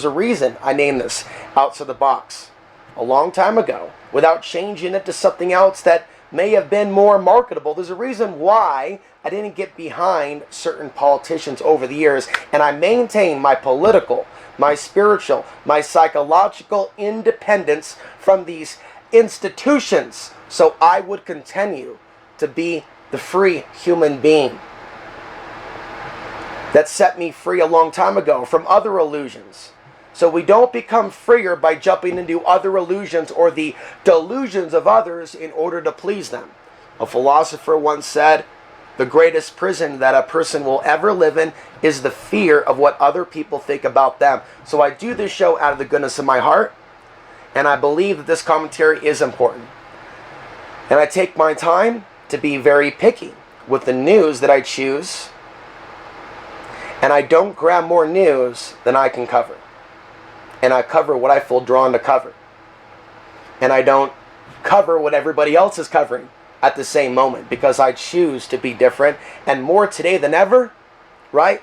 There's a reason I named this Outside the Box a long time ago without changing it to something else that may have been more marketable. There's a reason why I didn't get behind certain politicians over the years, and I maintain my political, my spiritual, my psychological independence from these institutions, so I would continue to be the free human being that set me free a long time ago from other illusions. So we don't become freer by jumping into other illusions or the delusions of others in order to please them. A philosopher once said, the greatest prison that a person will ever live in is the fear of what other people think about them. So I do this show out of the goodness of my heart, and I believe that this commentary is important. And I take my time to be very picky with the news that I choose, and I don't grab more news than I can cover. And I cover what I feel drawn to cover. And I don't cover what everybody else is covering at the same moment, because I choose to be different, and more today than ever, right?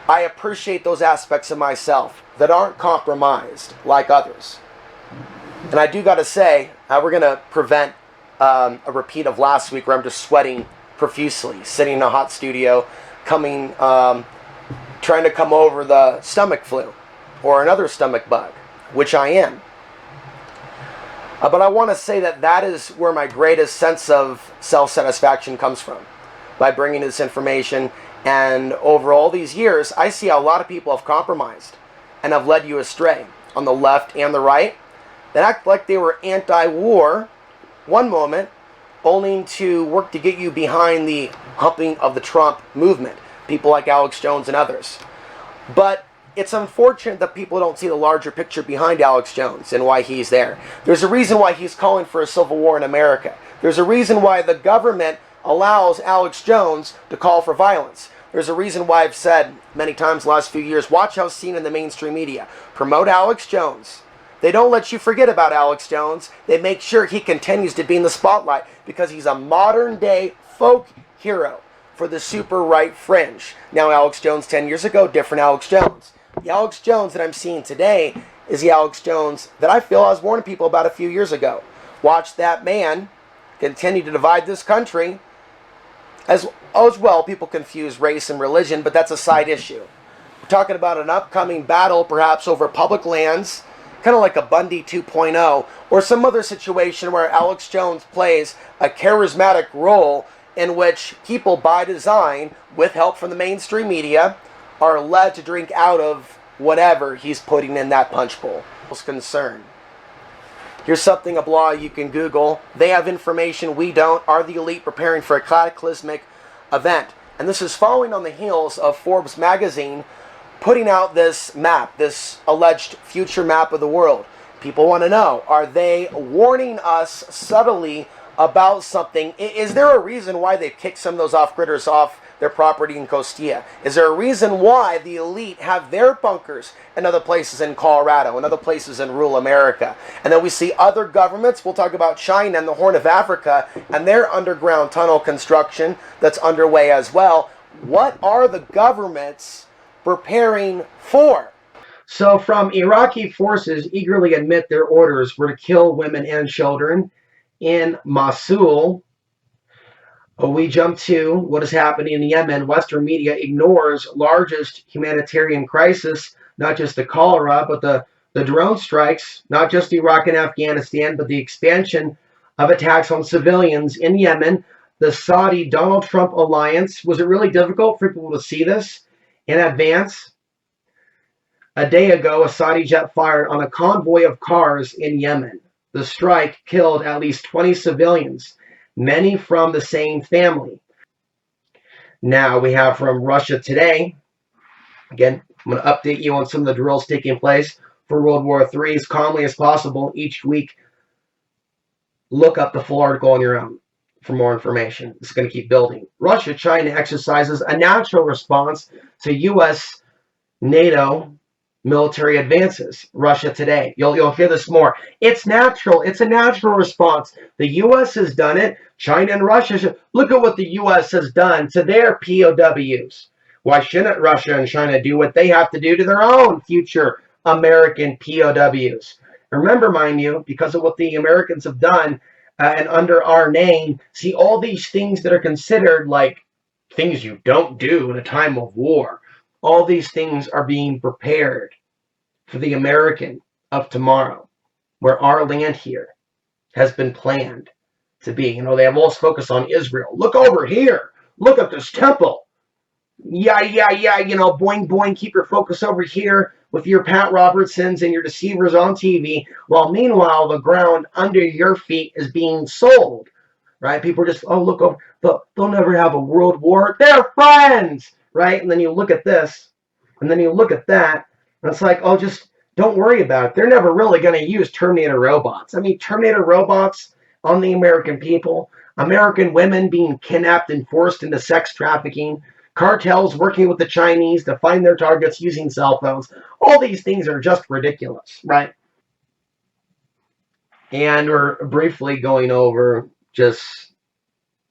I appreciate those aspects of myself that aren't compromised like others. And I do got to say, we're going to prevent a repeat of last week where I'm just sweating profusely, sitting in a hot studio, trying to come over the stomach flu or another stomach bug, which I am. But I want to say that that is where my greatest sense of self-satisfaction comes from, by bringing this information. And over all these years, I see how a lot of people have compromised and have led you astray on the left and the right. They act like they were anti-war one moment, only to work to get you behind the humping of the Trump movement, people like Alex Jones and others. But it's unfortunate that people don't see the larger picture behind Alex Jones and why he's there. There's a reason why he's calling for a civil war in America. There's a reason why the government allows Alex Jones to call for violence. There's a reason why I've said many times the last few years, watch how seen in the mainstream media. Promote Alex Jones. They don't let you forget about Alex Jones. They make sure he continues to be in the spotlight because he's a modern day folk hero for the super right fringe. Now Alex Jones 10 years ago, different Alex Jones. The Alex Jones that I'm seeing today is the Alex Jones that I feel I was warning people about a few years ago. Watch that man continue to divide this country. As well, people confuse race and religion, but that's a side issue. We're talking about an upcoming battle, perhaps over public lands, kind of like a Bundy 2.0, or some other situation where Alex Jones plays a charismatic role in which people by design, with help from the mainstream media, are led to drink out of whatever he's putting in that punch bowl. Concern. Here's something, a blog you can Google. They have information we don't. Are the elite preparing for a cataclysmic event? And this is following on the heels of Forbes magazine putting out this map, this alleged future map of the world. People want to know, are they warning us subtly about something? Is there a reason why they've kicked some of those off-gridders off their property in Costilla? Is there a reason why the elite have their bunkers in other places in Colorado and other places in rural America? And then we see other governments, we'll talk about China and the Horn of Africa and their underground tunnel construction that's underway as well. What are the governments preparing for? So from Iraqi forces eagerly admit their orders were to kill women and children in Mosul, we jump to what is happening in Yemen. Western media ignores largest humanitarian crisis, not just the cholera, but the drone strikes, not just Iraq and Afghanistan, but the expansion of attacks on civilians in Yemen. The Saudi-Donald Trump alliance. Was it really difficult for people to see this in advance? A day ago, a Saudi jet fired on a convoy of cars in Yemen. The strike killed at least 20 civilians, many from the same family. Now we have from Russia Today. Again, I'm going to update you on some of the drills taking place for World War III as calmly as possible each week. Look up the full article on your own for more information. It's going to keep building. Russia, China exercises a natural response to U.S. NATO military advances. Russia Today. You'll hear this more. It's natural. It's a natural response. The U.S. has done it. China and Russia should. Look at what the U.S. has done to their POWs. Why shouldn't Russia and China do what they have to do to their own future American POWs? Remember, mind you, because of what the Americans have done and under our name, see all these things that are considered like things you don't do in a time of war. All these things are being prepared for the American of tomorrow, where our land here has been planned to be. You know, they have all this focus on Israel. Look over here. Look at this temple. Yeah, you know, boing, boing, keep your focus over here with your Pat Robertsons and your deceivers on TV, while meanwhile the ground under your feet is being sold, right? People are just, oh, look, over, they'll never have a world war. They're friends, right? And then you look at this, and then you look at that, and it's like, oh, just don't worry about it. They're never really going to use Terminator robots. I mean, Terminator robots on the American people, American women being kidnapped and forced into sex trafficking, cartels working with the Chinese to find their targets using cell phones. All these things are just ridiculous, right? And we're briefly going over just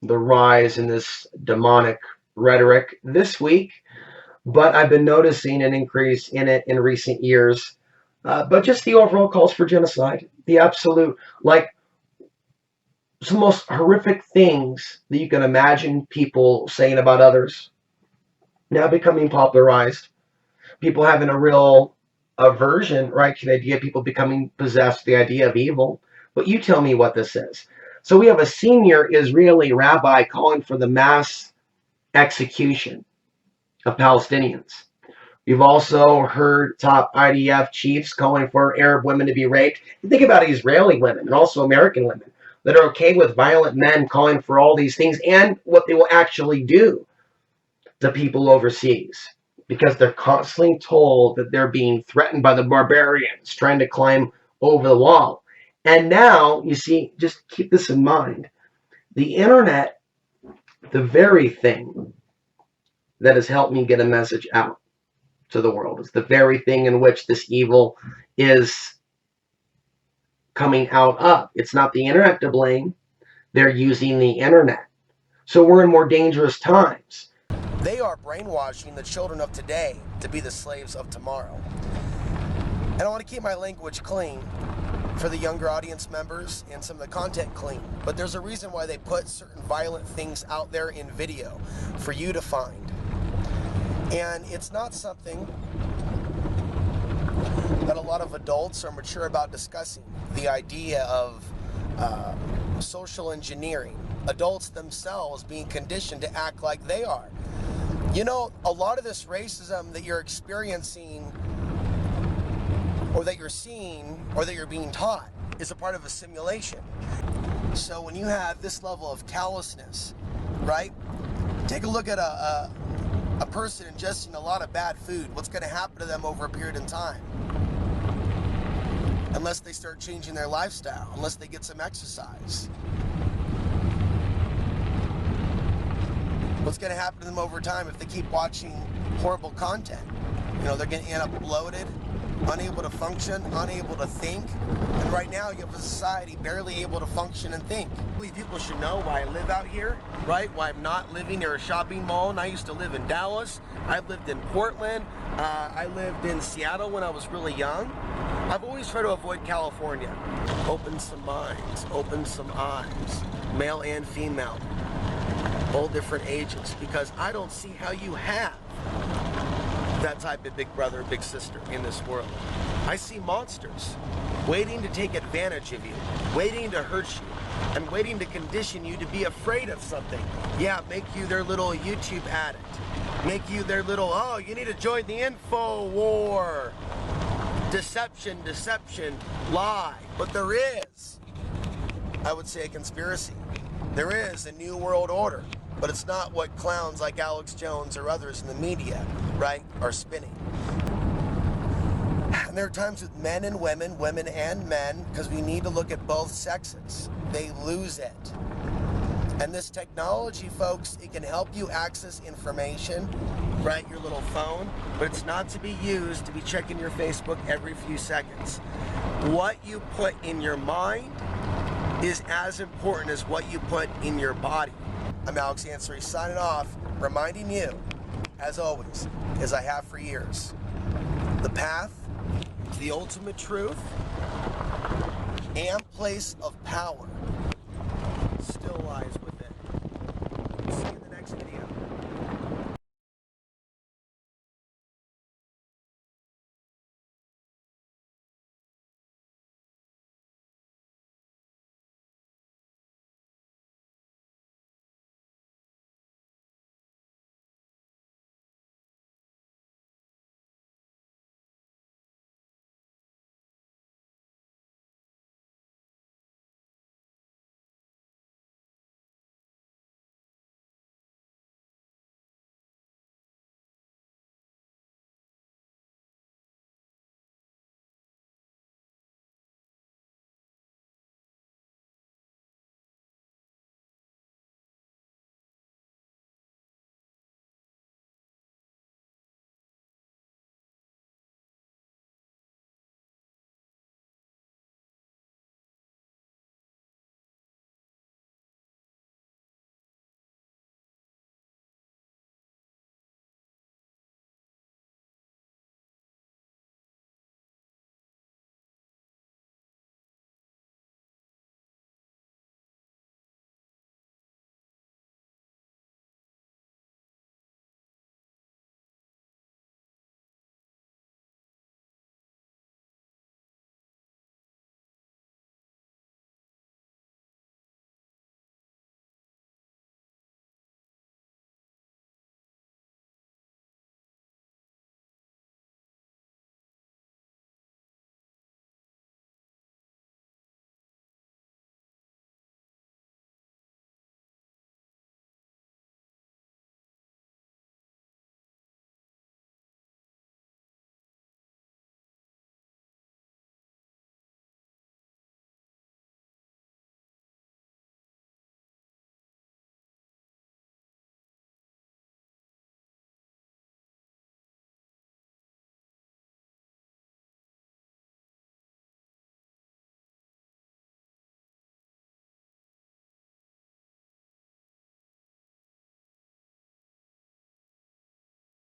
the rise in this demonic rhetoric this week, but I've been noticing an increase in it in recent years. But just the overall calls for genocide, the absolute, like, some most horrific things that you can imagine people saying about others now becoming popularized. People having a real aversion, right, to the idea of people becoming possessed, the idea of evil. But you tell me what this is. So we have a senior Israeli rabbi calling for the mass execution of Palestinians. We've also heard top IDF chiefs calling for Arab women to be raped. You think about Israeli women and also American women that are okay with violent men calling for all these things and what they will actually do to people overseas, because they're constantly told that they're being threatened by the barbarians trying to climb over the wall. And now, you see, just keep this in mind, the internet, the very thing that has helped me get a message out to the world, is the very thing in which this evil is coming out of. It's not the internet to blame. They're using the internet. So we're in more dangerous times. They are brainwashing the children of today to be the slaves of tomorrow. And I want to keep my language clean for the younger audience members and some of the content clean. But there's a reason why they put certain violent things out there in video for you to find. And it's not something that a lot of adults are mature about discussing. The idea of social engineering, adults themselves being conditioned to act like they are. You know, a lot of this racism that you're experiencing, or that you're seeing, or that you're being taught, is a part of a simulation. So when you have this level of callousness, right? Take a look at a person ingesting a lot of bad food. What's going to happen to them over a period of time? Unless they start changing their lifestyle, unless they get some exercise. What's going to happen to them over time if they keep watching horrible content? You know, they're going to end up bloated, unable to function, unable to think. And right now you have a society barely able to function and think. People should know why I live out here, right? Why I'm not living near a shopping mall. And I used to live in Dallas. I've lived in Portland. I lived in Seattle when I was really young. I've always tried to avoid California. Open some minds, open some eyes, male and female, all different ages, because I don't see how you have that type of big brother, big sister in this world. I see monsters waiting to take advantage of you, waiting to hurt you, and waiting to condition you to be afraid of something. Yeah, make you their little YouTube addict. Make you their little, oh, you need to join the info war. Deception, deception, lie. But there is, I would say, a conspiracy. There is a new world order. But it's not what clowns like Alex Jones or others in the media, right, are spinning. And there are times with men and women, women and men, because we need to look at both sexes. They lose it. And this technology, folks, it can help you access information, right, your little phone, but it's not to be used to be checking your Facebook every few seconds. What you put in your mind is as important as what you put in your body. I'm Alex Ansari signing off, reminding you, as always, as I have for years, the path to the ultimate truth and place of power